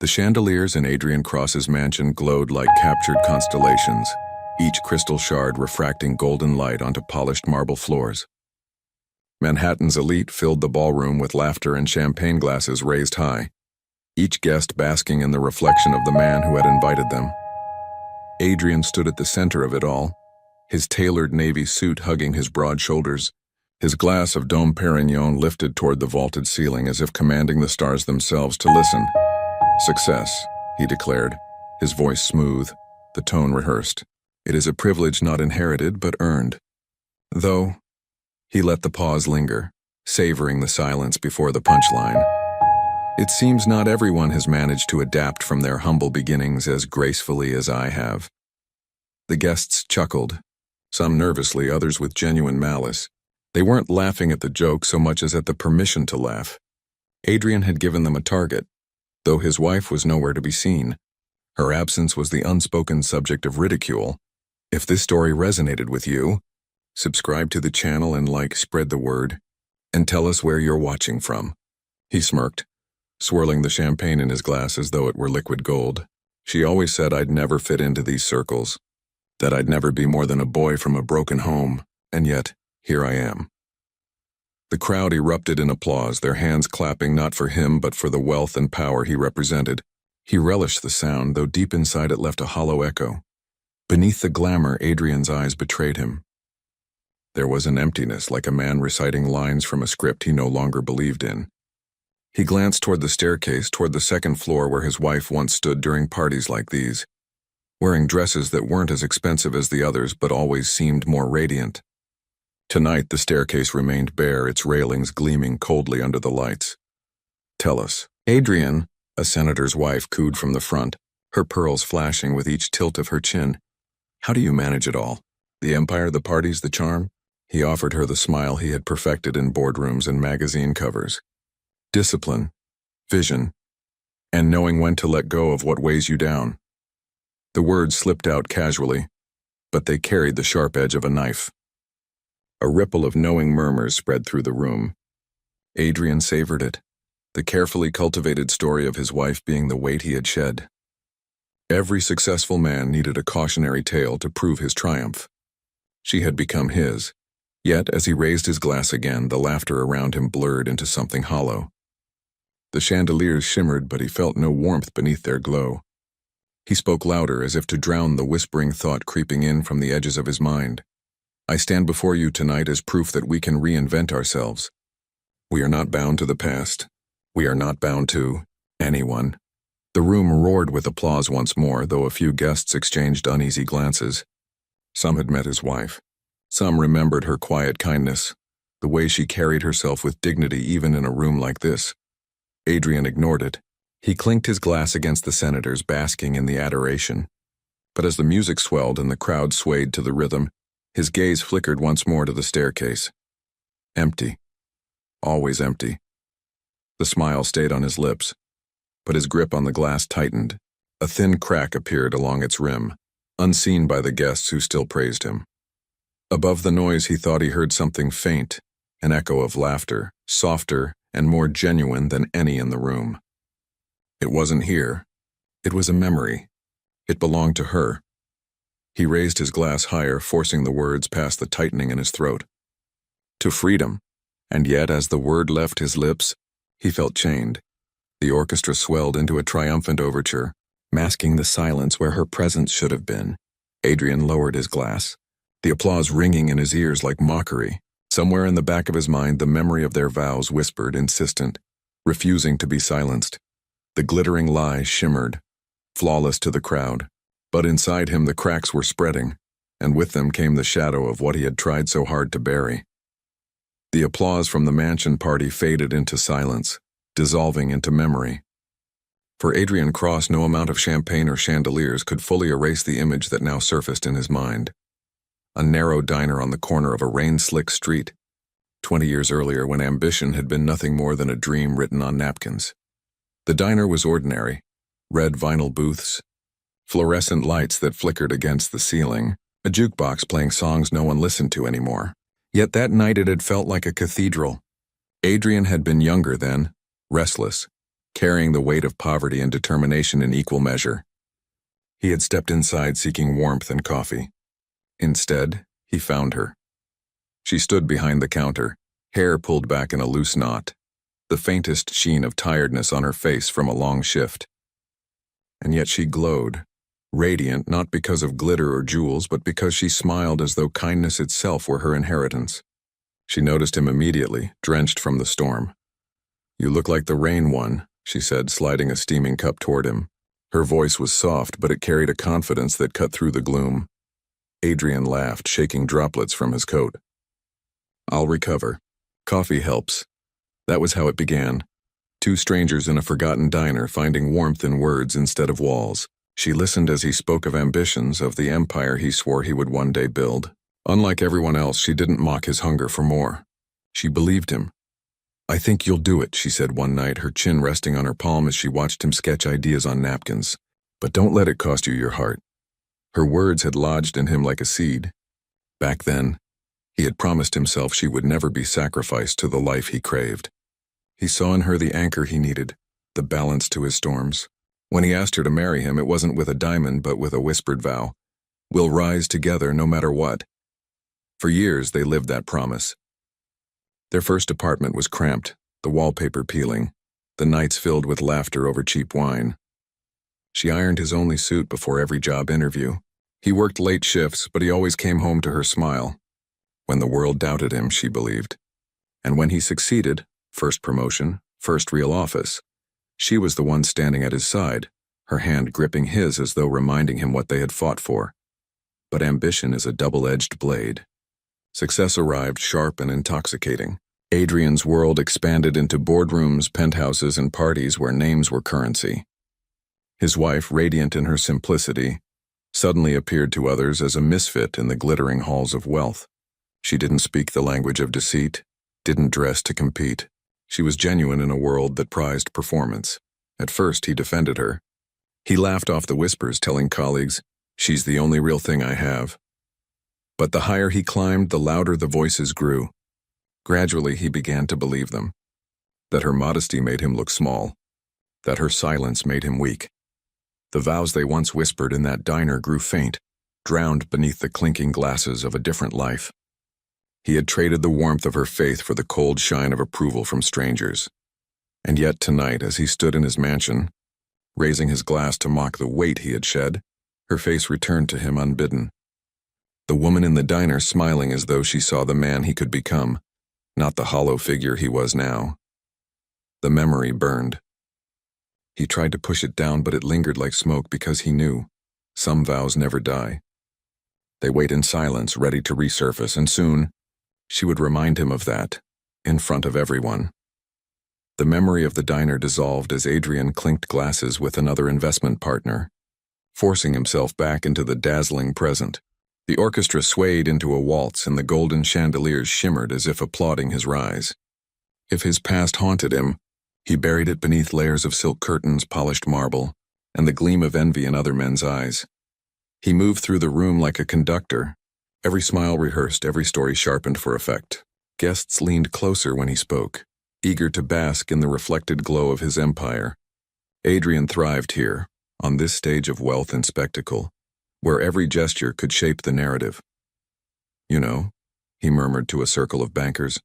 The chandeliers in Adrian Cross's mansion glowed like captured constellations, each crystal shard refracting golden light onto polished marble floors. Manhattan's elite filled the ballroom with laughter and champagne glasses raised high, each guest basking in the reflection of the man who had invited them. Adrian stood at the center of it all, his tailored navy suit hugging his broad shoulders, his glass of Dom Perignon lifted toward the vaulted ceiling as if commanding the stars themselves to listen. "Success," he declared, his voice smooth, the tone rehearsed. "It is a privilege not inherited but earned." Though, he let the pause linger, savoring the silence before the punchline. "It seems not everyone has managed to adapt from their humble beginnings as gracefully as I have." The guests chuckled, some nervously, others with genuine malice. They weren't laughing at the joke so much as at the permission to laugh. Adrian had given them a target, though his wife was nowhere to be seen. Her absence was the unspoken subject of ridicule. If this story resonated with you, subscribe to the channel and spread the word, and tell us where you're watching from. He smirked, swirling the champagne in his glass as though it were liquid gold. "She always said I'd never fit into these circles, that I'd never be more than a boy from a broken home, and yet, here I am." The crowd erupted in applause, their hands clapping not for him but for the wealth and power he represented. He relished the sound, though deep inside it left a hollow echo. Beneath the glamour, Adrian's eyes betrayed him. There was an emptiness, like a man reciting lines from a script he no longer believed in. He glanced toward the staircase, toward the second floor where his wife once stood during parties like these, wearing dresses that weren't as expensive as the others but always seemed more radiant. Tonight, the staircase remained bare, its railings gleaming coldly under the lights. "Tell us." Adrian, a senator's wife, cooed from the front, her pearls flashing with each tilt of her chin. "How do you manage it all? The empire, the parties, the charm?" He offered her the smile he had perfected in boardrooms and magazine covers. "Discipline, vision, and knowing when to let go of what weighs you down." The words slipped out casually, but they carried the sharp edge of a knife. A ripple of knowing murmurs spread through the room. Adrian savored it, the carefully cultivated story of his wife being the weight he had shed. Every successful man needed a cautionary tale to prove his triumph. She had become his, yet as he raised his glass again, the laughter around him blurred into something hollow. The chandeliers shimmered, but he felt no warmth beneath their glow. He spoke louder, as if to drown the whispering thought creeping in from the edges of his mind. "I stand before you tonight as proof that we can reinvent ourselves. We are not bound to the past. We are not bound to anyone." The room roared with applause once more, though a few guests exchanged uneasy glances. Some had met his wife. Some remembered her quiet kindness, the way she carried herself with dignity even in a room like this. Adrian ignored it. He clinked his glass against the senators, basking in the adoration. But as the music swelled and the crowd swayed to the rhythm, his gaze flickered once more to the staircase. Empty. Always empty. The smile stayed on his lips, but his grip on the glass tightened. A thin crack appeared along its rim, unseen by the guests who still praised him. Above the noise, he thought he heard something faint, an echo of laughter, softer and more genuine than any in the room. It wasn't here. It was a memory. It belonged to her. He raised his glass higher, forcing the words past the tightening in his throat. "To freedom." And yet, as the word left his lips, he felt chained. The orchestra swelled into a triumphant overture, masking the silence where her presence should have been. Adrian lowered his glass, the applause ringing in his ears like mockery. Somewhere in the back of his mind, the memory of their vows whispered, insistent, refusing to be silenced. The glittering lie shimmered, flawless to the crowd. But inside him the cracks were spreading, and with them came the shadow of what he had tried so hard to bury. The applause from the mansion party faded into silence, dissolving into memory. For Adrian Cross, no amount of champagne or chandeliers could fully erase the image that now surfaced in his mind. A narrow diner on the corner of a rain-slick street, 20 years earlier when ambition had been nothing more than a dream written on napkins. The diner was ordinary, red vinyl booths, fluorescent lights that flickered against the ceiling, a jukebox playing songs no one listened to anymore. Yet that night it had felt like a cathedral. Adrian had been younger then, restless, carrying the weight of poverty and determination in equal measure. He had stepped inside seeking warmth and coffee. Instead, he found her. She stood behind the counter, hair pulled back in a loose knot, the faintest sheen of tiredness on her face from a long shift. And yet she glowed, radiant not because of glitter or jewels, but because she smiled as though kindness itself were her inheritance. She noticed him immediately, drenched from the storm. "You look like the rain one," she said, sliding a steaming cup toward him. Her voice was soft, but it carried a confidence that cut through the gloom. Adrian laughed, shaking droplets from his coat. "I'll recover. Coffee helps." That was how it began. Two strangers in a forgotten diner finding warmth in words instead of walls. She listened as he spoke of ambitions, of the empire he swore he would one day build. Unlike everyone else, she didn't mock his hunger for more. She believed him. "I think you'll do it," she said one night, her chin resting on her palm as she watched him sketch ideas on napkins. "But don't let it cost you your heart." Her words had lodged in him like a seed. Back then, he had promised himself she would never be sacrificed to the life he craved. He saw in her the anchor he needed, the balance to his storms. When he asked her to marry him, it wasn't with a diamond but with a whispered vow. "We'll rise together no matter what." For years they lived that promise. Their first apartment was cramped, the wallpaper peeling, the nights filled with laughter over cheap wine. She ironed his only suit before every job interview. He worked late shifts, but he always came home to her smile. When the world doubted him, she believed. And when he succeeded, first promotion, first real office, she was the one standing at his side, her hand gripping his as though reminding him what they had fought for. But ambition is a double-edged blade. Success arrived sharp and intoxicating. Adrian's world expanded into boardrooms, penthouses, and parties where names were currency. His wife, radiant in her simplicity, suddenly appeared to others as a misfit in the glittering halls of wealth. She didn't speak the language of deceit, didn't dress to compete. She was genuine in a world that prized performance. At first, he defended her. He laughed off the whispers, telling colleagues, "She's the only real thing I have." But the higher he climbed, the louder the voices grew. Gradually, he began to believe them. That her modesty made him look small. That her silence made him weak. The vows they once whispered in that diner grew faint, drowned beneath the clinking glasses of a different life. He had traded the warmth of her faith for the cold shine of approval from strangers. And yet tonight, as he stood in his mansion, raising his glass to mock the weight he had shed, her face returned to him unbidden. The woman in the diner smiling as though she saw the man he could become, not the hollow figure he was now. The memory burned. He tried to push it down, but it lingered like smoke because he knew some vows never die. They wait in silence, ready to resurface, and soon she would remind him of that, in front of everyone. The memory of the diner dissolved as Adrian clinked glasses with another investment partner, forcing himself back into the dazzling present. The orchestra swayed into a waltz and the golden chandeliers shimmered as if applauding his rise. If his past haunted him, he buried it beneath layers of silk curtains, polished marble, and the gleam of envy in other men's eyes. He moved through the room like a conductor, every smile rehearsed, every story sharpened for effect. Guests leaned closer when he spoke, eager to bask in the reflected glow of his empire. Adrian thrived here, on this stage of wealth and spectacle, where every gesture could shape the narrative. "You know," he murmured to a circle of bankers,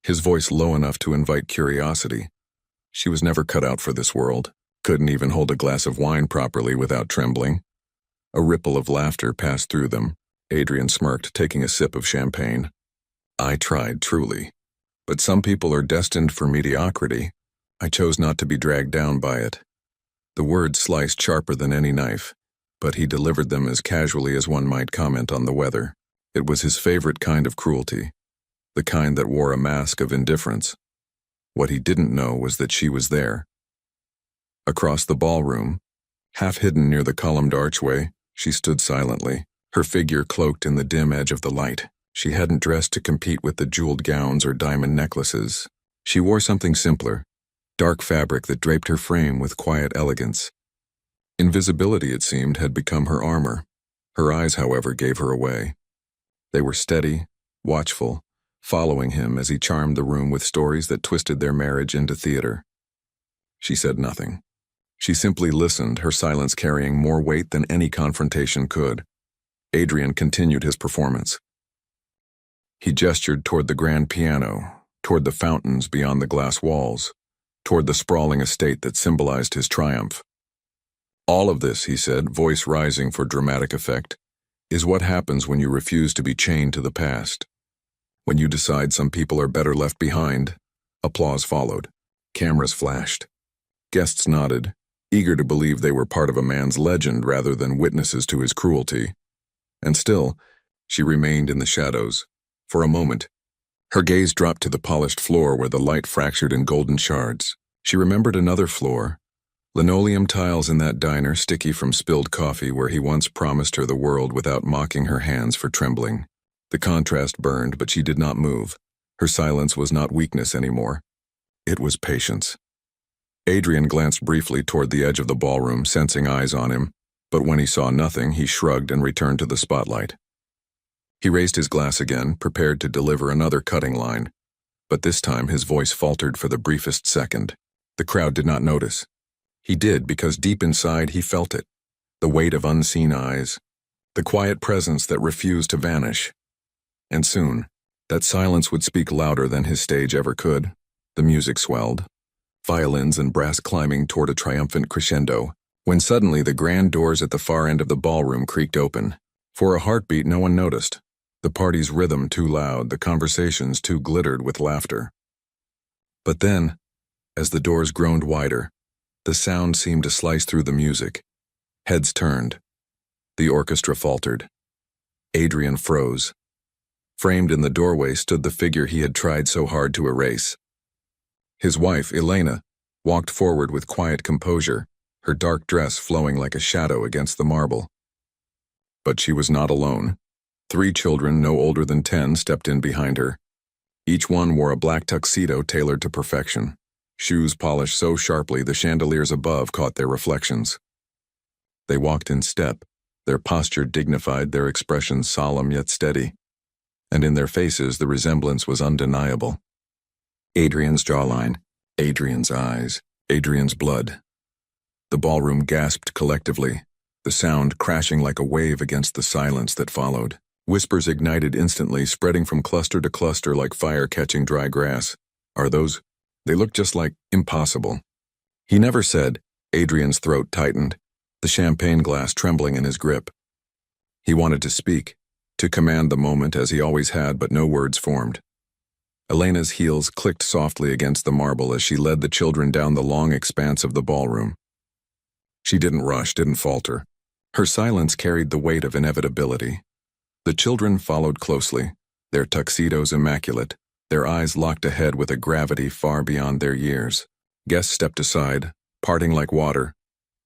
his voice low enough to invite curiosity. She was never cut out for this world, couldn't even hold a glass of wine properly without trembling. A ripple of laughter passed through them. Adrian smirked, taking a sip of champagne. "I tried, truly. But some people are destined for mediocrity. I chose not to be dragged down by it." The words sliced sharper than any knife, but he delivered them as casually as one might comment on the weather. It was his favorite kind of cruelty, the kind that wore a mask of indifference. What he didn't know was that she was there. Across the ballroom, half hidden near the columned archway, she stood silently, her figure cloaked in the dim edge of the light. She hadn't dressed to compete with the jeweled gowns or diamond necklaces. She wore something simpler, dark fabric that draped her frame with quiet elegance. Invisibility, it seemed, had become her armor. Her eyes, however, gave her away. They were steady, watchful, following him as he charmed the room with stories that twisted their marriage into theater. She said nothing. She simply listened, her silence carrying more weight than any confrontation could. Adrian continued his performance. He gestured toward the grand piano, toward the fountains beyond the glass walls, toward the sprawling estate that symbolized his triumph. All of this, he said, voice rising for dramatic effect, is what happens when you refuse to be chained to the past. When you decide some people are better left behind. Applause followed. Cameras flashed. Guests nodded, eager to believe they were part of a man's legend rather than witnesses to his cruelty. And still, she remained in the shadows. For a moment, her gaze dropped to the polished floor where the light fractured in golden shards. She remembered another floor, linoleum tiles in that diner sticky from spilled coffee where he once promised her the world without mocking her hands for trembling. The contrast burned, but she did not move. Her silence was not weakness anymore. It was patience. Adrian glanced briefly toward the edge of the ballroom, sensing eyes on him, but when he saw nothing, he shrugged and returned to the spotlight. He raised his glass again, prepared to deliver another cutting line, but this time his voice faltered for the briefest second. The crowd did not notice. He did because deep inside he felt it, the weight of unseen eyes, the quiet presence that refused to vanish. And soon, that silence would speak louder than his stage ever could. The music swelled, violins and brass climbing toward a triumphant crescendo, when suddenly the grand doors at the far end of the ballroom creaked open. For a heartbeat, no one noticed. The party's rhythm too loud, the conversations too glittered with laughter. But then, as the doors groaned wider, the sound seemed to slice through the music. Heads turned. The orchestra faltered. Adrian froze. Framed in the doorway stood the figure he had tried so hard to erase. His wife, Elena, walked forward with quiet composure, her dark dress flowing like a shadow against the marble. But she was not alone. 3 children, no older than 10, stepped in behind her. Each one wore a black tuxedo tailored to perfection, shoes polished so sharply the chandeliers above caught their reflections. They walked in step, their posture dignified, their expressions solemn yet steady. And in their faces the resemblance was undeniable. Adrian's jawline, Adrian's eyes, Adrian's blood. The ballroom gasped collectively, the sound crashing like a wave against the silence that followed. Whispers ignited instantly, spreading from cluster to cluster like fire catching dry grass. Are those? They look just like impossible. He never said. Adrian's throat tightened, the champagne glass trembling in his grip. He wanted to speak, to command the moment as he always had, but no words formed. Elena's heels clicked softly against the marble as she led the children down the long expanse of the ballroom. She didn't rush, didn't falter. Her silence carried the weight of inevitability. The children followed closely, their tuxedos immaculate, their eyes locked ahead with a gravity far beyond their years. Guests stepped aside, parting like water,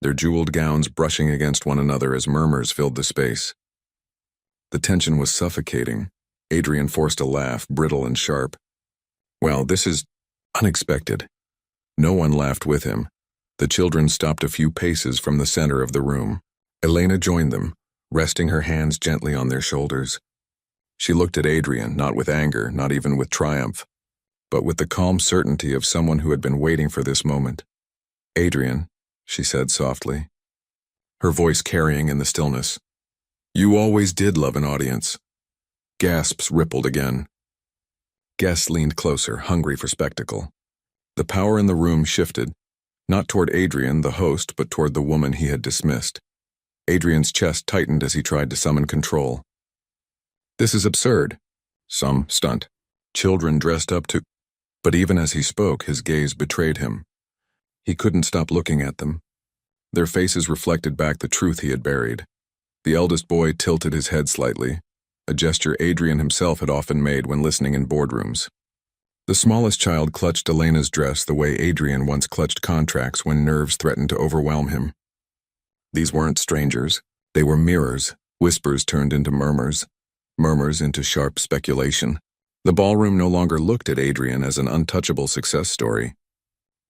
their jeweled gowns brushing against one another as murmurs filled the space. The tension was suffocating. Adrian forced a laugh, brittle and sharp. Well, this is unexpected. No one laughed with him. The children stopped a few paces from the center of the room. Elena joined them, resting her hands gently on their shoulders. She looked at Adrian, not with anger, not even with triumph, but with the calm certainty of someone who had been waiting for this moment. Adrian, she said softly, her voice carrying in the stillness. You always did love an audience. Gasps rippled again. Guests leaned closer, hungry for spectacle. The power in the room shifted, not toward Adrian, the host, but toward the woman he had dismissed. Adrian's chest tightened as he tried to summon control. This is absurd. Some stunt. Children dressed up to... But even as he spoke, his gaze betrayed him. He couldn't stop looking at them. Their faces reflected back the truth he had buried. The eldest boy tilted his head slightly, a gesture Adrian himself had often made when listening in boardrooms. The smallest child clutched Elena's dress the way Adrian once clutched contracts when nerves threatened to overwhelm him. These weren't strangers. They were mirrors. Whispers turned into murmurs, murmurs into sharp speculation. The ballroom no longer looked at Adrian as an untouchable success story.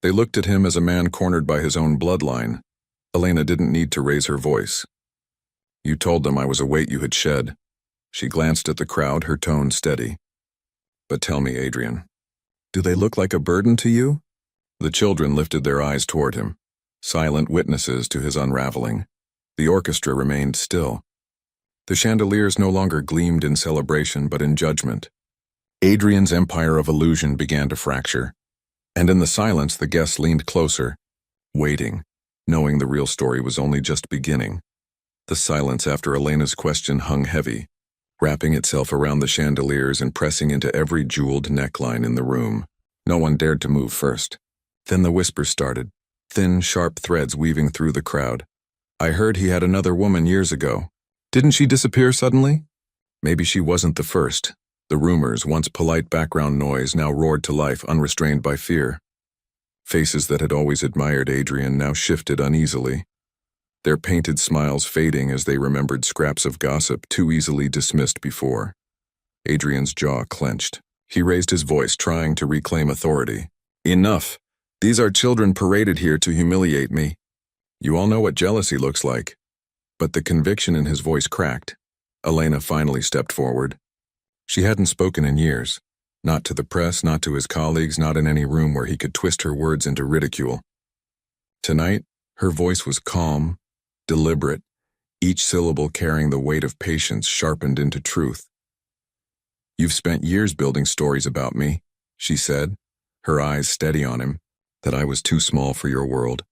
They looked at him as a man cornered by his own bloodline. Elena didn't need to raise her voice. You told them I was a weight you had shed. She glanced at the crowd, her tone steady. But tell me, Adrian, do they look like a burden to you? The children lifted their eyes toward him, silent witnesses to his unraveling. The orchestra remained still. The chandeliers no longer gleamed in celebration but in judgment. Adrian's empire of illusion began to fracture, and in the silence the guests leaned closer, waiting, knowing the real story was only just beginning. The silence after Elena's question hung heavy, wrapping itself around the chandeliers and pressing into every jeweled neckline in the room. No one dared to move first. Then the whispers started, thin, sharp threads weaving through the crowd. I heard he had another woman years ago. Didn't she disappear suddenly? Maybe she wasn't the first. The rumors, once polite background noise, now roared to life, unrestrained by fear. Faces that had always admired Adrian now shifted uneasily, their painted smiles fading as they remembered scraps of gossip too easily dismissed before. Adrian's jaw clenched. He raised his voice, trying to reclaim authority. Enough! These are children paraded here to humiliate me. You all know what jealousy looks like. But the conviction in his voice cracked. Elena finally stepped forward. She hadn't spoken in years. Not to the press, not to his colleagues, not in any room where he could twist her words into ridicule. Tonight, her voice was calm, deliberate, each syllable carrying the weight of patience sharpened into truth. You've spent years building stories about me, she said, her eyes steady on him, that I was too small for your world,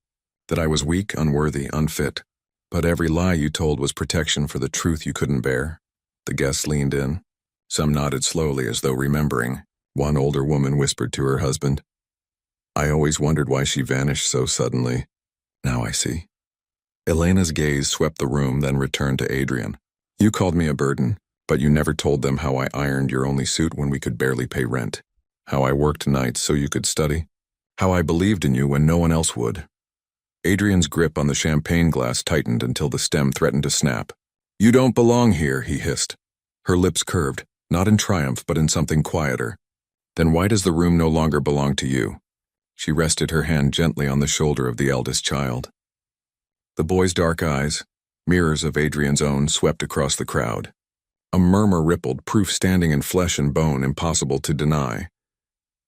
that I was weak, unworthy, unfit. But every lie you told was protection for the truth you couldn't bear. The guests leaned in. Some nodded slowly as though remembering. One older woman whispered to her husband, I always wondered why she vanished so suddenly. Now I see. Elena's gaze swept the room, then returned to Adrian. You called me a burden, but you never told them how I ironed your only suit when we could barely pay rent. How I worked nights so you could study. How I believed in you when no one else would. Adrian's grip on the champagne glass tightened until the stem threatened to snap. You don't belong here, he hissed. Her lips curved, not in triumph but in something quieter. Then why does the room no longer belong to you? She rested her hand gently on the shoulder of the eldest child. The boy's dark eyes, mirrors of Adrian's own, swept across the crowd. A murmur rippled, proof standing in flesh and bone, impossible to deny.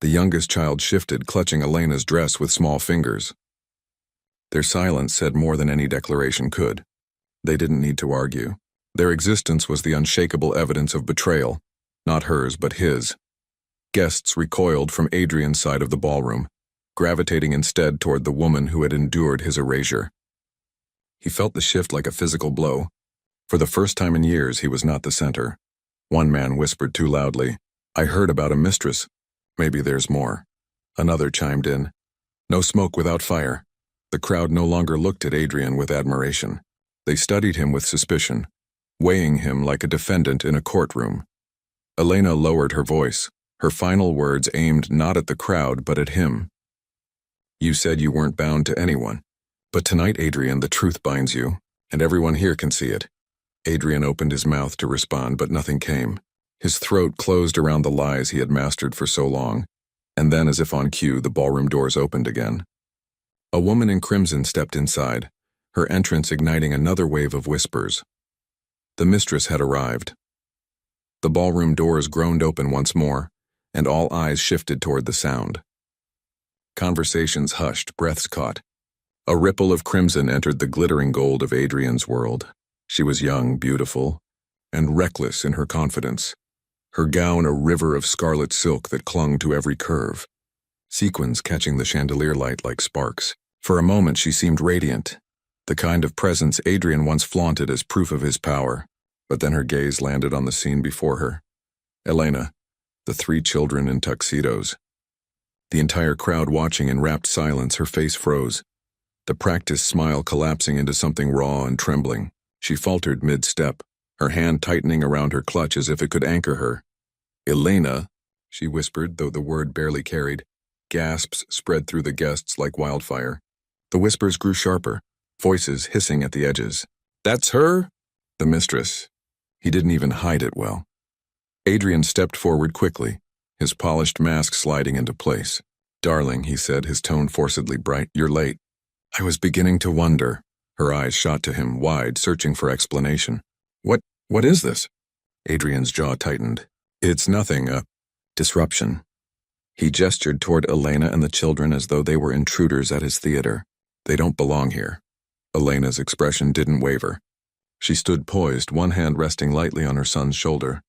The youngest child shifted, clutching Elena's dress with small fingers. Their silence said more than any declaration could. They didn't need to argue. Their existence was the unshakable evidence of betrayal, not hers but his. Guests recoiled from Adrian's side of the ballroom, gravitating instead toward the woman who had endured his erasure. He felt the shift like a physical blow. For the first time in years, he was not the center. One man whispered too loudly, I heard about a mistress. Maybe there's more. Another chimed in, no smoke without fire. The crowd no longer looked at Adrian with admiration. They studied him with suspicion, weighing him like a defendant in a courtroom. Elena lowered her voice, her final words aimed not at the crowd but at him. You said you weren't bound to anyone. But tonight, Adrian, the truth binds you, and everyone here can see it. Adrian opened his mouth to respond, but nothing came. His throat closed around the lies he had mastered for so long, and then, as if on cue, the ballroom doors opened again. A woman in crimson stepped inside, her entrance igniting another wave of whispers. The mistress had arrived. The ballroom doors groaned open once more, and all eyes shifted toward the sound. Conversations hushed, breaths caught. A ripple of crimson entered the glittering gold of Adrian's world. She was young, beautiful, and reckless in her confidence. Her gown a river of scarlet silk that clung to every curve, sequins catching the chandelier light like sparks. For a moment she seemed radiant, the kind of presence Adrian once flaunted as proof of his power. But then her gaze landed on the scene before her. Elena, the 3 children in tuxedos. The entire crowd watching in rapt silence, her face froze, the practiced smile collapsing into something raw and trembling. She faltered mid-step, her hand tightening around her clutch as if it could anchor her. Elena, she whispered, though the word barely carried. Gasps spread through the guests like wildfire. The whispers grew sharper, voices hissing at the edges. That's her? The mistress. He didn't even hide it well. Adrian stepped forward quickly, his polished mask sliding into place. Darling, he said, his tone forcedly bright, you're late. I was beginning to wonder. Her eyes shot to him, wide, searching for explanation. What is this? Adrian's jaw tightened. It's nothing, a disruption. He gestured toward Elena and the children as though they were intruders at his theater. They don't belong here. Elena's expression didn't waver. She stood poised, one hand resting lightly on her son's shoulder.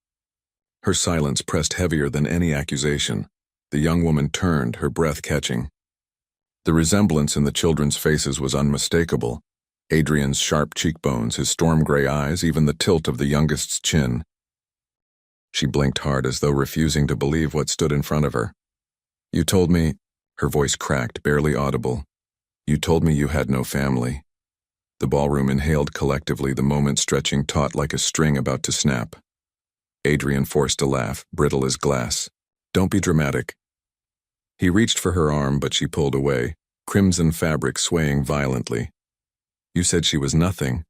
Her silence pressed heavier than any accusation. The young woman turned, her breath catching. The resemblance in the children's faces was unmistakable. Adrian's sharp cheekbones, his storm-gray eyes, even the tilt of the youngest's chin. She blinked hard as though refusing to believe what stood in front of her. "You told me," her voice cracked, barely audible. "You told me you had no family." The ballroom inhaled collectively, the moment stretching taut like a string about to snap. Adrian forced a laugh, brittle as glass. "Don't be dramatic." He reached for her arm, but she pulled away, crimson fabric swaying violently. "You said she was nothing,"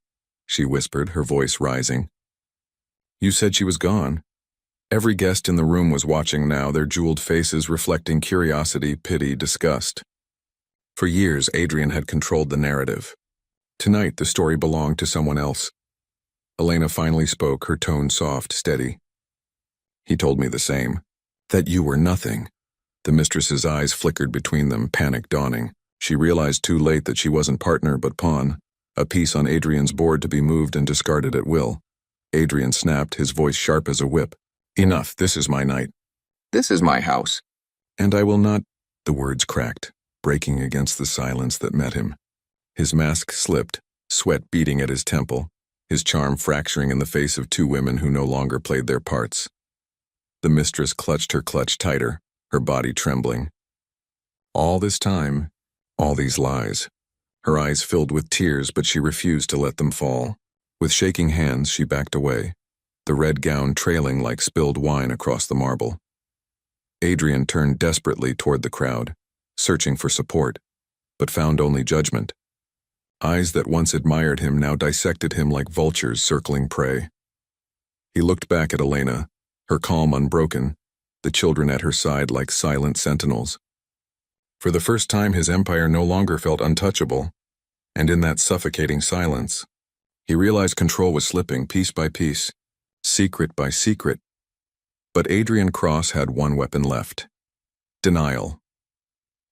she whispered, her voice rising. "You said she was gone." Every guest in the room was watching now, their jeweled faces reflecting curiosity, pity, disgust. For years, Adrian had controlled the narrative. Tonight, the story belonged to someone else. Elena finally spoke, her tone soft, steady. "He told me the same. That you were nothing." The mistress's eyes flickered between them, panic dawning. She realized too late that she wasn't partner but pawn, a piece on Adrian's board to be moved and discarded at will. Adrian snapped, his voice sharp as a whip. "Enough, this is my night. This is my house. And I will not—" The words cracked, breaking against the silence that met him. His mask slipped, sweat beading at his temple, his charm fracturing in the face of two women who no longer played their parts. The mistress clutched her clutch tighter, her body trembling. All this time, all these lies. Her eyes filled with tears, but she refused to let them fall. With shaking hands, she backed away, the red gown trailing like spilled wine across the marble. Adrian turned desperately toward the crowd, searching for support, but found only judgment. Eyes that once admired him now dissected him like vultures circling prey. He looked back at Elena, her calm unbroken, the children at her side like silent sentinels. For the first time, his empire no longer felt untouchable, and in that suffocating silence, he realized control was slipping piece by piece, secret by secret. But Adrian Cross had one weapon left: denial.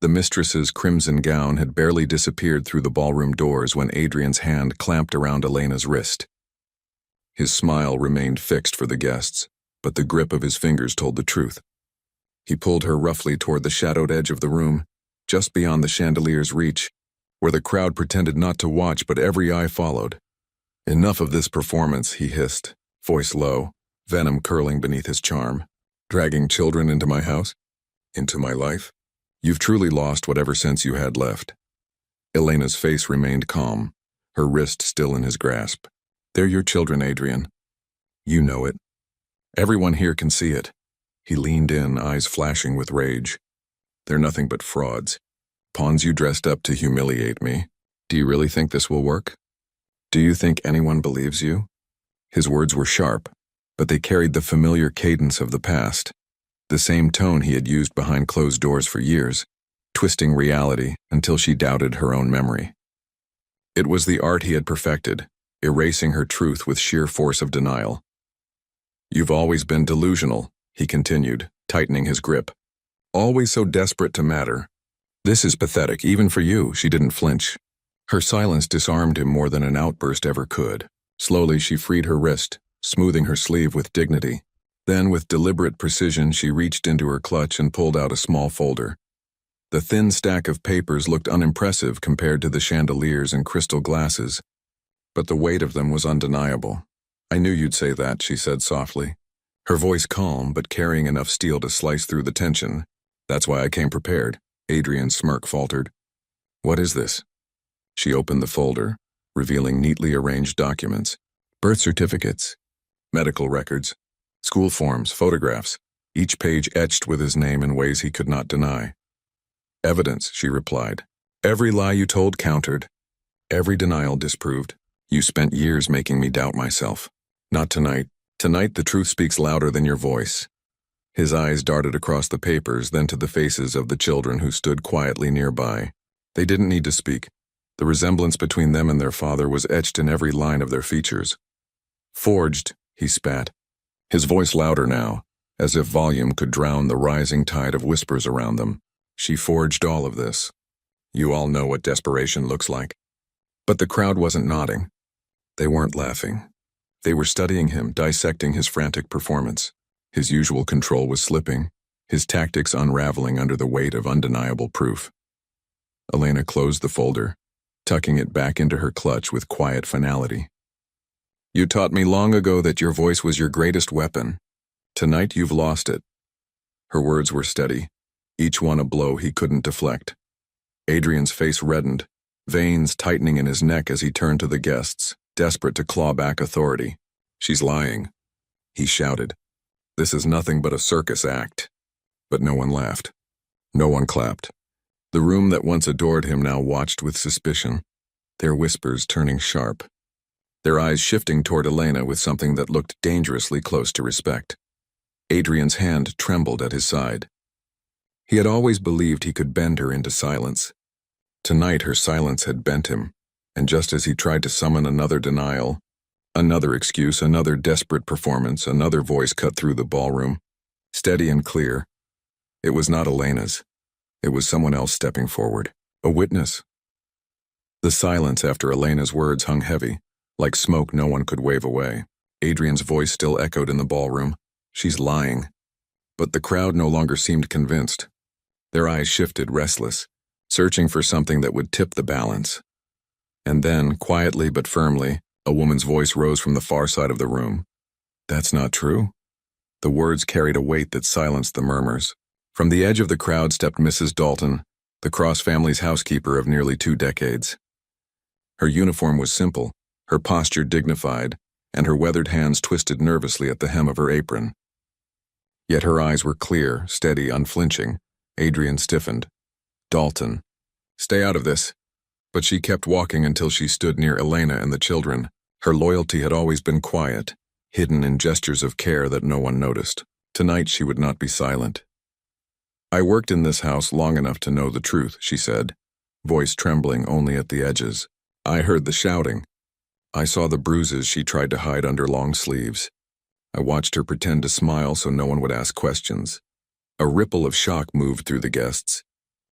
The mistress's crimson gown had barely disappeared through the ballroom doors when Adrian's hand clamped around Elena's wrist. His smile remained fixed for the guests, but the grip of his fingers told the truth. He pulled her roughly toward the shadowed edge of the room, just beyond the chandelier's reach, where the crowd pretended not to watch but every eye followed. "Enough of this performance," he hissed, voice low, venom curling beneath his charm. "Dragging children into my house? Into my life? You've truly lost whatever sense you had left." Elena's face remained calm, her wrist still in his grasp. "They're your children, Adrian. You know it. Everyone here can see it." He leaned in, eyes flashing with rage. "They're nothing but frauds. Pawns you dressed up to humiliate me. Do you really think this will work? Do you think anyone believes you?" His words were sharp, but they carried the familiar cadence of the past, the same tone he had used behind closed doors for years, twisting reality until she doubted her own memory. It was the art he had perfected, erasing her truth with sheer force of denial. "You've always been delusional," he continued, tightening his grip. "Always so desperate to matter. This is pathetic, even for you." She didn't flinch. Her silence disarmed him more than an outburst ever could. Slowly, she freed her wrist, smoothing her sleeve with dignity. Then, with deliberate precision, she reached into her clutch and pulled out a small folder. The thin stack of papers looked unimpressive compared to the chandeliers and crystal glasses, but the weight of them was undeniable. "I knew you'd say that," she said softly, her voice calm but carrying enough steel to slice through the tension. "That's why I came prepared." Adrian's smirk faltered. "What is this?" She opened the folder, revealing neatly arranged documents. Birth certificates, medical records, school forms, photographs, each page etched with his name in ways he could not deny. "Evidence," she replied. "Every lie you told countered. Every denial disproved. You spent years making me doubt myself. Not tonight. Tonight the truth speaks louder than your voice." His eyes darted across the papers, then to the faces of the children who stood quietly nearby. They didn't need to speak. The resemblance between them and their father was etched in every line of their features. "Forged," he spat, his voice louder now, as if volume could drown the rising tide of whispers around them. She forged all of this. You all know what desperation looks like. But the crowd wasn't nodding. They weren't laughing. They were studying him, dissecting his frantic performance. His usual control was slipping, his tactics unraveling under the weight of undeniable proof. Elena closed the folder, tucking it back into her clutch with quiet finality. You taught me long ago that your voice was your greatest weapon. Tonight you've lost it. Her words were steady, each one a blow he couldn't deflect. Adrian's face reddened, veins tightening in his neck as he turned to the guests, desperate to claw back authority. She's lying, he shouted. This is nothing but a circus act. But no one laughed. No one clapped. The room that once adored him now watched with suspicion, their whispers turning sharp, their eyes shifting toward Elena with something that looked dangerously close to respect. Adrian's hand trembled at his side. He had always believed he could bend her into silence. Tonight her silence had bent him, and just as he tried to summon another denial, another excuse, another desperate performance, another voice cut through the ballroom, steady and clear. It was not Elena's. It was someone else stepping forward, a witness. The silence after Elena's words hung heavy, like smoke no one could wave away. Adrian's voice still echoed in the ballroom. She's lying. But the crowd no longer seemed convinced. Their eyes shifted, restless, searching for something that would tip the balance. And then, quietly but firmly, a woman's voice rose from the far side of the room. That's not true. The words carried a weight that silenced the murmurs. From the edge of the crowd stepped Mrs. Dalton, the Cross family's housekeeper of nearly 2 decades. Her uniform was simple, her posture dignified, and her weathered hands twisted nervously at the hem of her apron. Yet her eyes were clear, steady, unflinching. Adrian stiffened. Dalton. Stay out of this. But she kept walking until she stood near Elena and the children. Her loyalty had always been quiet, hidden in gestures of care that no one noticed. Tonight she would not be silent. I worked in this house long enough to know the truth, she said, voice trembling only at the edges. I heard the shouting. I saw the bruises she tried to hide under long sleeves. I watched her pretend to smile so no one would ask questions. A ripple of shock moved through the guests.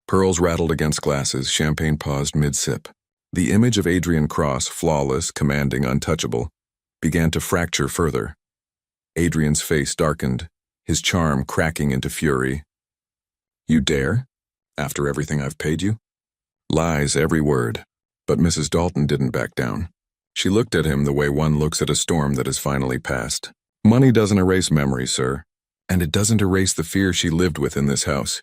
Pearls rattled against glasses, champagne paused mid-sip. The image of Adrian Cross, flawless, commanding, untouchable, began to fracture further. Adrian's face darkened, his charm cracking into fury. You dare? After everything I've paid you? Lies, every word. But Mrs. Dalton didn't back down. She looked at him the way one looks at a storm that has finally passed. Money doesn't erase memory, sir. And it doesn't erase the fear she lived with in this house.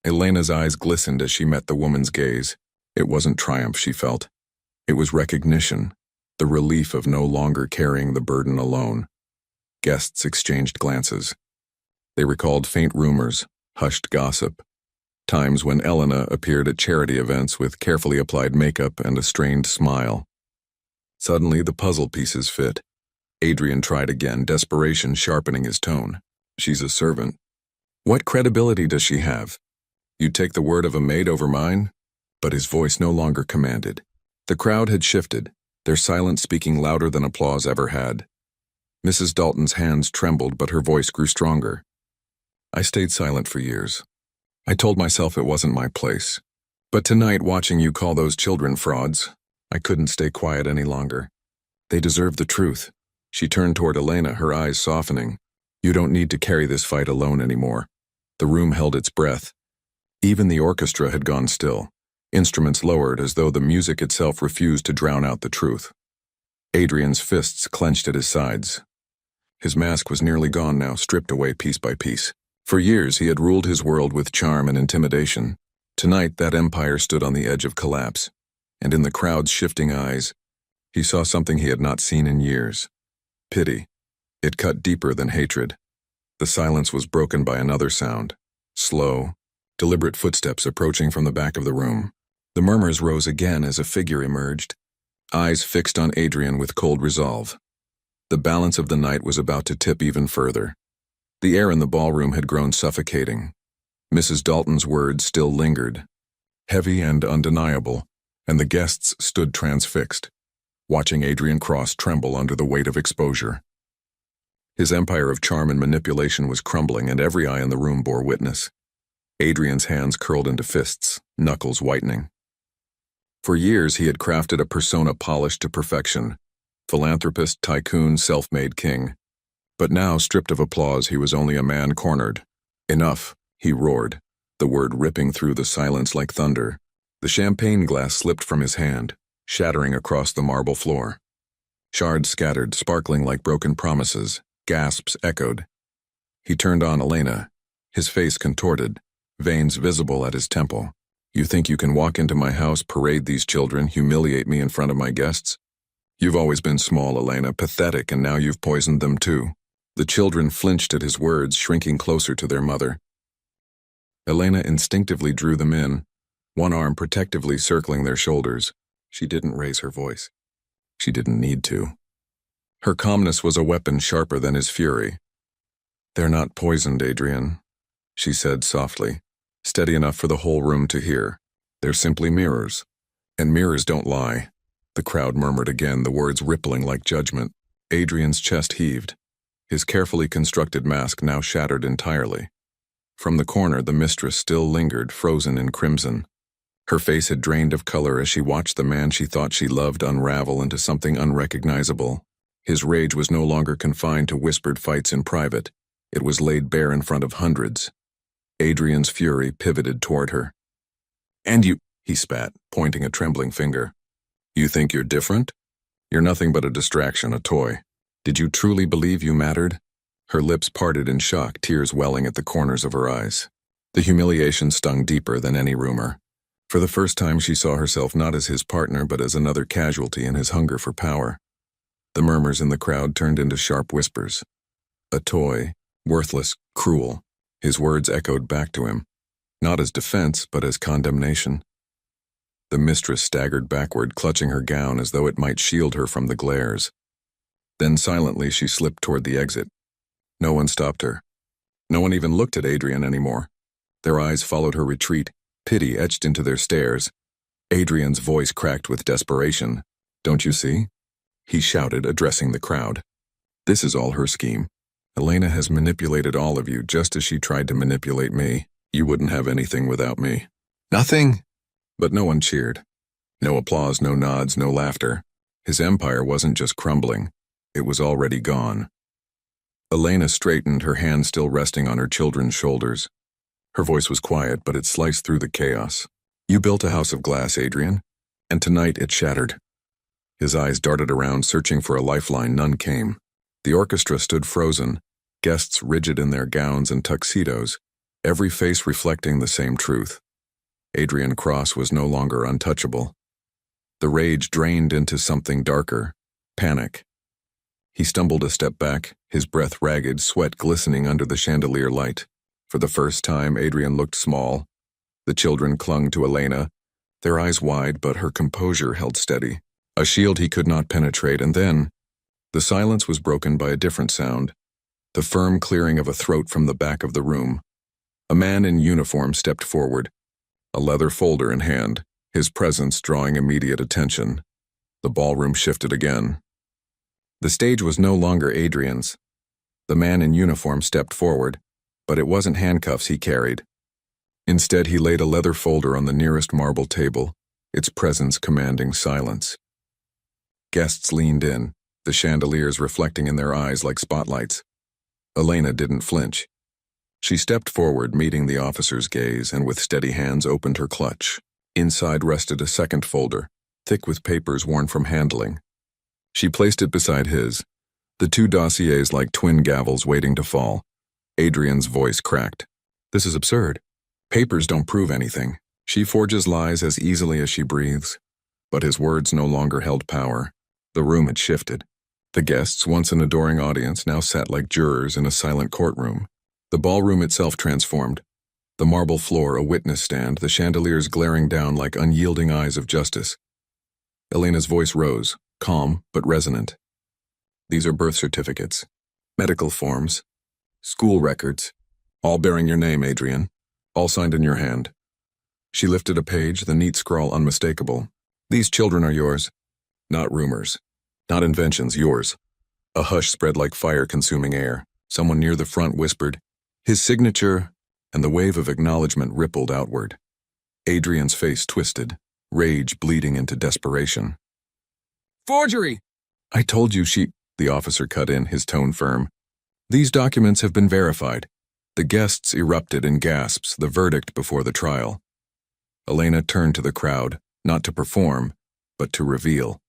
Elena's eyes glistened as she met the woman's gaze. It wasn't triumph she felt. It was recognition, the relief of no longer carrying the burden alone. Guests exchanged glances. They recalled faint rumors, hushed gossip, times when Elena appeared at charity events with carefully applied makeup and a strained smile. Suddenly the puzzle pieces fit. Adrian tried again, desperation sharpening his tone. She's a servant. What credibility does she have? You take the word of a maid over mine? But his voice no longer commanded. The crowd had shifted, their silence speaking louder than applause ever had. Mrs. Dalton's hands trembled, but her voice grew stronger. I stayed silent for years. I told myself it wasn't my place. But tonight, watching you call those children frauds, I couldn't stay quiet any longer. They deserve the truth. She turned toward Elena, her eyes softening. You don't need to carry this fight alone anymore. The room held its breath. Even the orchestra had gone still, instruments lowered as though the music itself refused to drown out the truth. Adrian's fists clenched at his sides. His mask was nearly gone now, stripped away piece by piece. For years he had ruled his world with charm and intimidation. Tonight that empire stood on the edge of collapse, and in the crowd's shifting eyes, he saw something he had not seen in years. Pity. It cut deeper than hatred. The silence was broken by another sound. Slow, deliberate footsteps approaching from the back of the room. The murmurs rose again as a figure emerged, eyes fixed on Adrian with cold resolve. The balance of the night was about to tip even further. The air in the ballroom had grown suffocating. Mrs. Dalton's words still lingered, heavy and undeniable, and the guests stood transfixed, watching Adrian Cross tremble under the weight of exposure. His empire of charm and manipulation was crumbling, and every eye in the room bore witness. Adrian's hands curled into fists, knuckles whitening. For years he had crafted a persona polished to perfection. Philanthropist, tycoon, self-made king. But now, stripped of applause, he was only a man cornered. Enough, he roared, the word ripping through the silence like thunder. The champagne glass slipped from his hand, shattering across the marble floor. Shards scattered, sparkling like broken promises. Gasps echoed. He turned on Elena, his face contorted, veins visible at his temple. You think you can walk into my house, parade these children, humiliate me in front of my guests? You've always been small, Elena, pathetic, and now you've poisoned them too. The children flinched at his words, shrinking closer to their mother. Elena instinctively drew them in, one arm protectively circling their shoulders. She didn't raise her voice. She didn't need to. Her calmness was a weapon sharper than his fury. They're not poisoned, Adrian, she said softly, steady enough for the whole room to hear. They're simply mirrors. And mirrors don't lie. The crowd murmured again, the words rippling like judgment. Adrian's chest heaved. His carefully constructed mask now shattered entirely. From the corner, the mistress still lingered, frozen in crimson. Her face had drained of color as she watched the man she thought she loved unravel into something unrecognizable. His rage was no longer confined to whispered fights in private. It was laid bare in front of hundreds. Adrian's fury pivoted toward her. And you, he spat, pointing a trembling finger. You think you're different? You're nothing but a distraction, a toy. Did you truly believe you mattered? Her lips parted in shock, tears welling at the corners of her eyes. The humiliation stung deeper than any rumor. For the first time she saw herself not as his partner but as another casualty in his hunger for power. The murmurs in the crowd turned into sharp whispers. A toy, worthless, cruel. His words echoed back to him, not as defense but as condemnation. The mistress staggered backward, clutching her gown as though it might shield her from the glares. Then silently she slipped toward the exit. No one stopped her. No one even looked at Adrian anymore. Their eyes followed her retreat, pity etched into their stares. Adrian's voice cracked with desperation. Don't you see? He shouted, addressing the crowd. This is all her scheme. Elena has manipulated all of you just as she tried to manipulate me. You wouldn't have anything without me. Nothing! But no one cheered. No applause, no nods, no laughter. His empire wasn't just crumbling. It was already gone. Elena straightened, her hand still resting on her children's shoulders. Her voice was quiet, but it sliced through the chaos. You built a house of glass, Adrian, and tonight it shattered. His eyes darted around, searching for a lifeline. None came. The orchestra stood frozen, guests rigid in their gowns and tuxedos, every face reflecting the same truth. Adrian Cross was no longer untouchable. The rage drained into something darker, panic. He stumbled a step back, his breath ragged, sweat glistening under the chandelier light. For the first time, Adrian looked small. The children clung to Elena, their eyes wide, but her composure held steady. A shield he could not penetrate, and then the silence was broken by a different sound, the firm clearing of a throat from the back of the room. A man in uniform stepped forward, a leather folder in hand, his presence drawing immediate attention. The ballroom shifted again. The stage was no longer Adrian's. The man in uniform stepped forward, but it wasn't handcuffs he carried. Instead, he laid a leather folder on the nearest marble table, its presence commanding silence. Guests leaned in, the chandeliers reflecting in their eyes like spotlights. Elena didn't flinch. She stepped forward, meeting the officer's gaze, and with steady hands opened her clutch. Inside rested a second folder, thick with papers worn from handling. She placed it beside his, the two dossiers like twin gavels waiting to fall. Adrian's voice cracked. This is absurd. Papers don't prove anything. She forges lies as easily as she breathes. But his words no longer held power. The room had shifted. The guests, once an adoring audience, now sat like jurors in a silent courtroom. The ballroom itself transformed. The marble floor a witness stand, the chandeliers glaring down like unyielding eyes of justice. Elena's voice rose, calm but resonant. These are birth certificates, medical forms, school records, all bearing your name, Adrian, all signed in your hand. She lifted a page, the neat scrawl unmistakable. These children are yours. Not rumors, not inventions, yours. A hush spread like fire consuming air. Someone near the front whispered, "His signature," and the wave of acknowledgement rippled outward. Adrian's face twisted, rage bleeding into desperation. Forgery! "I told you the officer cut in, his tone firm. "These documents have been verified." The guests erupted in gasps, the verdict before the trial. Elena turned to the crowd, not to perform, but to reveal.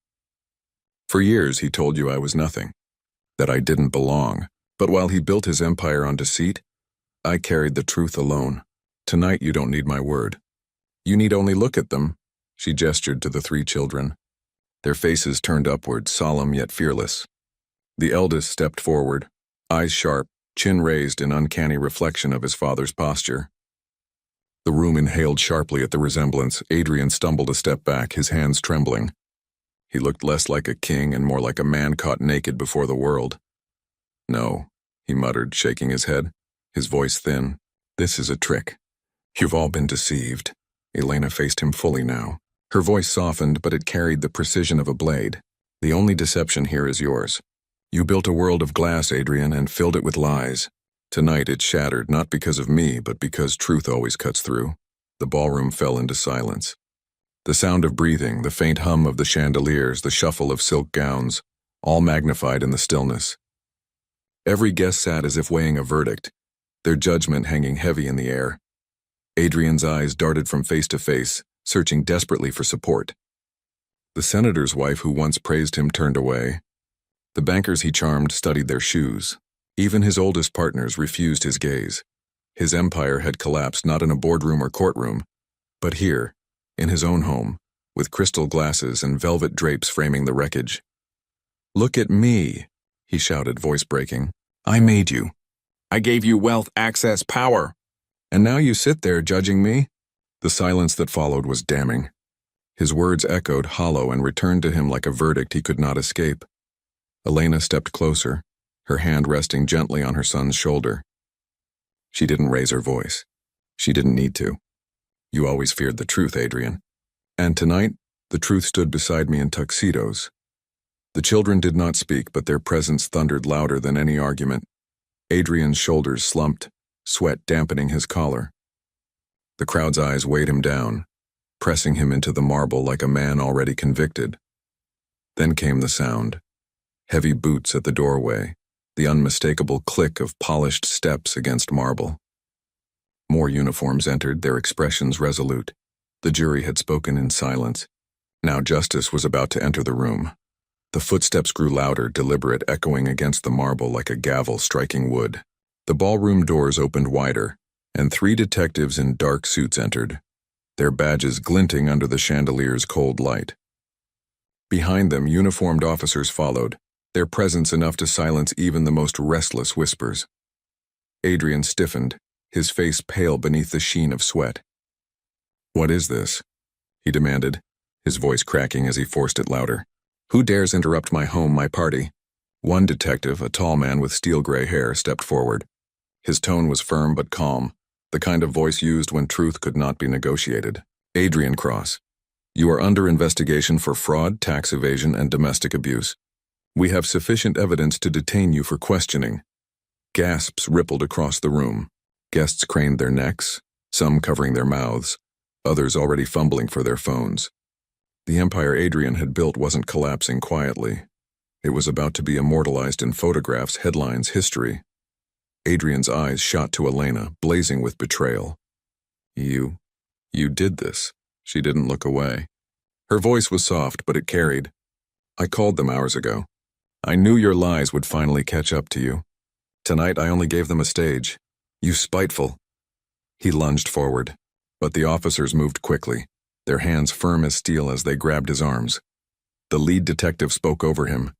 "For years he told you I was nothing, that I didn't belong. But while he built his empire on deceit, I carried the truth alone. Tonight you don't need my word. You need only look at them." She gestured to the 3 children. Their faces turned upward, solemn yet fearless. The eldest stepped forward, eyes sharp, chin raised in uncanny reflection of his father's posture. The room inhaled sharply at the resemblance. Adrian stumbled a step back, his hands trembling. He looked less like a king and more like a man caught naked before the world. "No," he muttered, shaking his head, his voice thin. "This is a trick. You've all been deceived." Elena faced him fully now. Her voice softened, but it carried the precision of a blade. "The only deception here is yours. You built a world of glass, Adrian, and filled it with lies. Tonight it shattered, not because of me, but because truth always cuts through." The ballroom fell into silence. The sound of breathing, the faint hum of the chandeliers, the shuffle of silk gowns, all magnified in the stillness. Every guest sat as if weighing a verdict, their judgment hanging heavy in the air. Adrian's eyes darted from face to face, searching desperately for support. The senator's wife, who once praised him, turned away. The bankers he charmed studied their shoes. Even his oldest partners refused his gaze. His empire had collapsed not in a boardroom or courtroom, but here, in his own home, with crystal glasses and velvet drapes framing the wreckage. "Look at me," he shouted, voice breaking. "I made you. I gave you wealth, access, power. And now you sit there judging me?" The silence that followed was damning. His words echoed hollow and returned to him like a verdict he could not escape. Elena stepped closer, her hand resting gently on her son's shoulder. She didn't raise her voice. She didn't need to. "You always feared the truth, Adrian. And tonight, the truth stood beside me in Tuxedos." The children did not speak, but their presence thundered louder than any argument. Adrian's shoulders slumped, sweat dampening his collar. The crowd's eyes weighed him down, pressing him into the marble like a man already convicted. Then came the sound. Heavy boots at the doorway, the unmistakable click of polished steps against marble. More uniforms entered, their expressions resolute. The jury had spoken in silence. Now justice was about to enter the room. The footsteps grew louder, deliberate, echoing against the marble like a gavel striking wood. The ballroom doors opened wider, and 3 detectives in dark suits entered, their badges glinting under the chandelier's cold light. Behind them, uniformed officers followed, their presence enough to silence even the most restless whispers. Adrian stiffened, his face pale beneath the sheen of sweat. "What is this?" he demanded, his voice cracking as he forced it louder. "Who dares interrupt my home, my party?" One detective, a tall man with steel-gray hair, stepped forward. His tone was firm but calm, the kind of voice used when truth could not be negotiated. "Adrian Cross, you are under investigation for fraud, tax evasion, and domestic abuse. We have sufficient evidence to detain you for questioning." Gasps rippled across the room. Guests craned their necks, some covering their mouths, others already fumbling for their phones. The empire Adrian had built wasn't collapsing quietly. It was about to be immortalized in photographs, headlines, history. Adrian's eyes shot to Elena, blazing with betrayal. You did this." She didn't look away. Her voice was soft, but it carried. "I called them hours ago. I knew your lies would finally catch up to you. Tonight I only gave them a stage. You spiteful." He lunged forward, but the officers moved quickly, their hands firm as steel as they grabbed his arms. The lead detective spoke over him,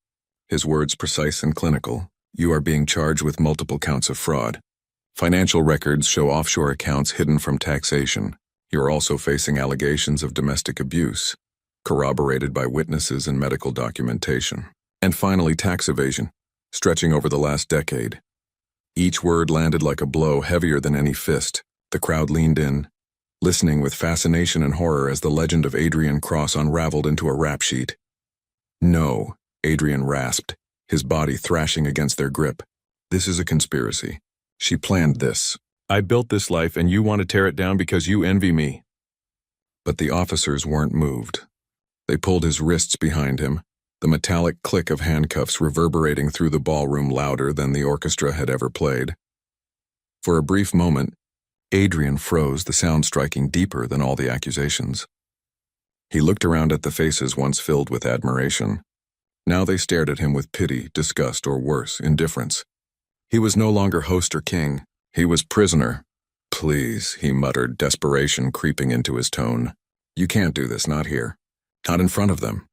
his words precise and clinical. "You are being charged with multiple counts of fraud. Financial records show offshore accounts hidden from taxation. You are also facing allegations of domestic abuse, corroborated by witnesses and medical documentation. And finally, tax evasion, stretching over the last decade." Each word landed like a blow, heavier than any fist. The crowd leaned in, listening with fascination and horror as the legend of Adrian Cross unraveled into a rap sheet. "No," Adrian rasped, his body thrashing against their grip. This is a conspiracy. She planned this. I built this life and you want to tear it down because you envy me. But the officers weren't moved. They pulled his wrists behind him, the metallic click of handcuffs reverberating through the ballroom louder than the orchestra had ever played. For a brief moment, Adrian froze, the sound striking deeper than all the accusations. He looked around at the faces once filled with admiration. Now they stared at him with pity, disgust, or worse, indifference. He was no longer host or king. He was prisoner. Please, he muttered, desperation creeping into his tone. You can't do this, not here. Not in front of them.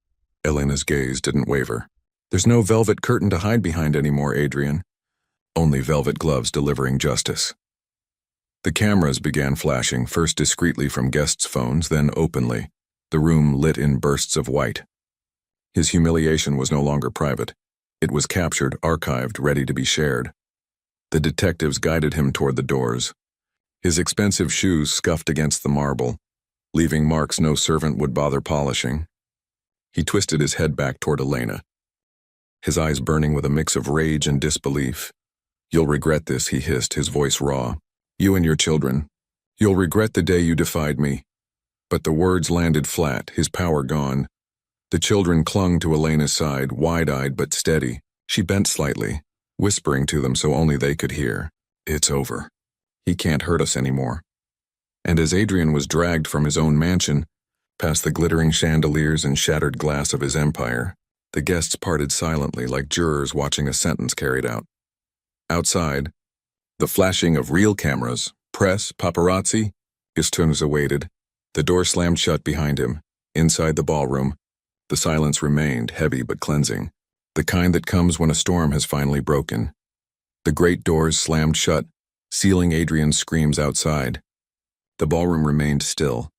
Elena's gaze didn't waver. There's no velvet curtain to hide behind anymore, Adrian. Only velvet gloves delivering justice. The cameras began flashing, first discreetly from guests' phones, then openly, the room lit in bursts of white. His humiliation was no longer private. It was captured, archived, ready to be shared. The detectives guided him toward the doors. His expensive shoes scuffed against the marble, leaving marks no servant would bother polishing. He twisted his head back toward Elena, his eyes burning with a mix of rage and disbelief. You'll regret this, he hissed, his voice raw. You and your children. You'll regret the day you defied me. But the words landed flat, his power gone. The children clung to Elena's side, wide-eyed but steady. She bent slightly, whispering to them so only they could hear. It's over. He can't hurt us anymore. And as Adrian was dragged from his own mansion, past the glittering chandeliers and shattered glass of his empire, the guests parted silently like jurors watching a sentence carried out. Outside, the flashing of real cameras, press, paparazzi, his turns awaited. The door slammed shut behind him. Inside the ballroom, the silence remained, heavy but cleansing, the kind that comes when a storm has finally broken. The great doors slammed shut, sealing Adrian's screams outside. The ballroom remained still,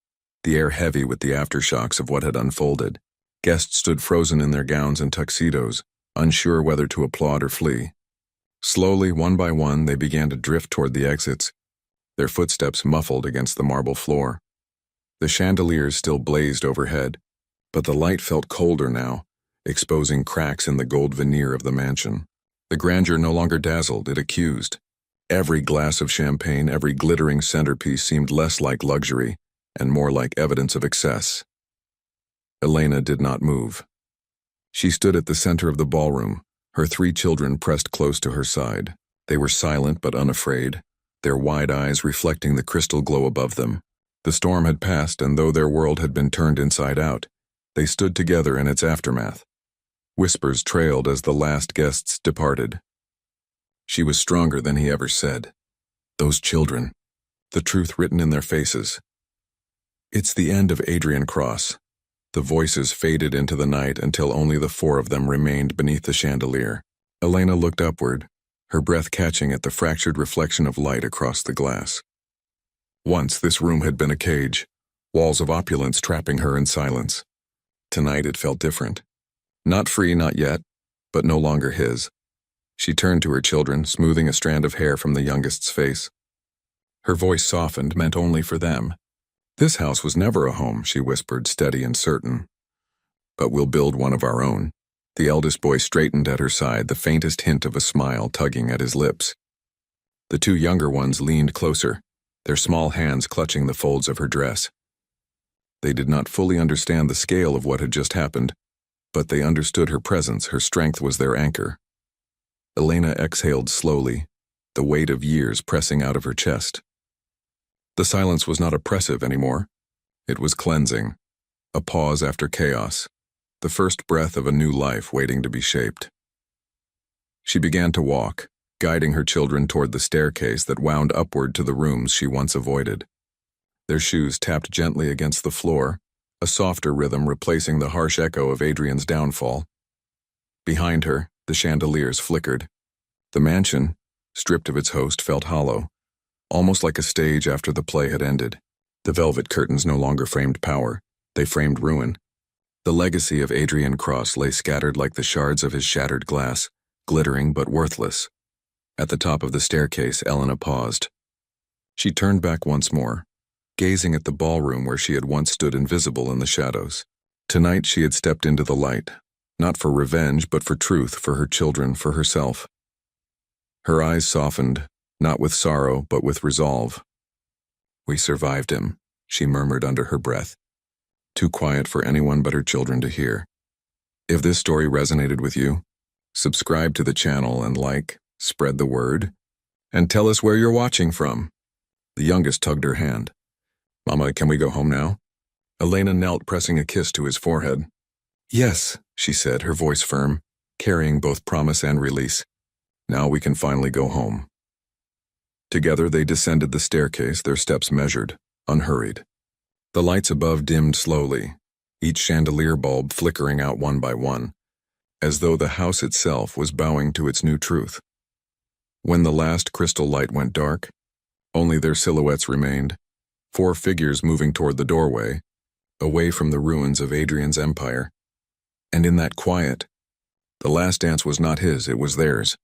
the air heavy with the aftershocks of what had unfolded. Guests stood frozen in their gowns and tuxedos, unsure whether to applaud or flee. Slowly, one by one, they began to drift toward the exits, their footsteps muffled against the marble floor. The chandeliers still blazed overhead, but the light felt colder now, exposing cracks in the gold veneer of the mansion. The grandeur no longer dazzled, it accused. Every glass of champagne, every glittering centerpiece seemed less like luxury and more like evidence of excess. Elena did not move. She stood at the center of the ballroom, her 3 children pressed close to her side. They were silent but unafraid, their wide eyes reflecting the crystal glow above them. The storm had passed, and though their world had been turned inside out, they stood together in its aftermath. Whispers trailed as the last guests departed. She was stronger than he ever said. Those children, the truth written in their faces. It's the end of Adrian Cross. The voices faded into the night until only the 4 of them remained beneath the chandelier. Elena looked upward, her breath catching at the fractured reflection of light across the glass. Once this room had been a cage, walls of opulence trapping her in silence. Tonight it felt different. Not free, not yet, but no longer his. She turned to her children, smoothing a strand of hair from the youngest's face. Her voice softened, meant only for them. This house was never a home, she whispered, steady and certain. But we'll build one of our own. The eldest boy straightened at her side, the faintest hint of a smile tugging at his lips. The 2 younger ones leaned closer, their small hands clutching the folds of her dress. They did not fully understand the scale of what had just happened, but they understood her presence, her strength was their anchor. Elena exhaled slowly, the weight of years pressing out of her chest. The silence was not oppressive anymore. It was cleansing, a pause after chaos, the first breath of a new life waiting to be shaped. She began to walk, guiding her children toward the staircase that wound upward to the rooms she once avoided. Their shoes tapped gently against the floor, a softer rhythm replacing the harsh echo of Adrian's downfall. Behind her, the chandeliers flickered. The mansion, stripped of its host, felt hollow, almost like a stage after the play had ended. The velvet curtains no longer framed power, they framed ruin. The legacy of Adrian Cross lay scattered like the shards of his shattered glass, glittering but worthless. At the top of the staircase, Elena paused. She turned back once more, gazing at the ballroom where she had once stood invisible in the shadows. Tonight she had stepped into the light, Not for revenge, but for truth, for her children, for herself. Her eyes softened, not with sorrow, but with resolve. "We survived him," she murmured under her breath, too quiet for anyone but her children to hear. If this story resonated with you, subscribe to the channel and spread the word, and tell us where you're watching from. The youngest tugged her hand. "Mama, can we go home now?" Elena knelt, pressing a kiss to his forehead. "Yes," she said, her voice firm, carrying both promise and release. "Now we can finally go home." Together they descended the staircase, their steps measured, unhurried. The lights above dimmed slowly, each chandelier bulb flickering out one by one, as though the house itself was bowing to its new truth. When the last crystal light went dark, only their silhouettes remained, 4 figures moving toward the doorway, away from the ruins of Adrian's empire. And in that quiet, the last dance was not his, it was theirs.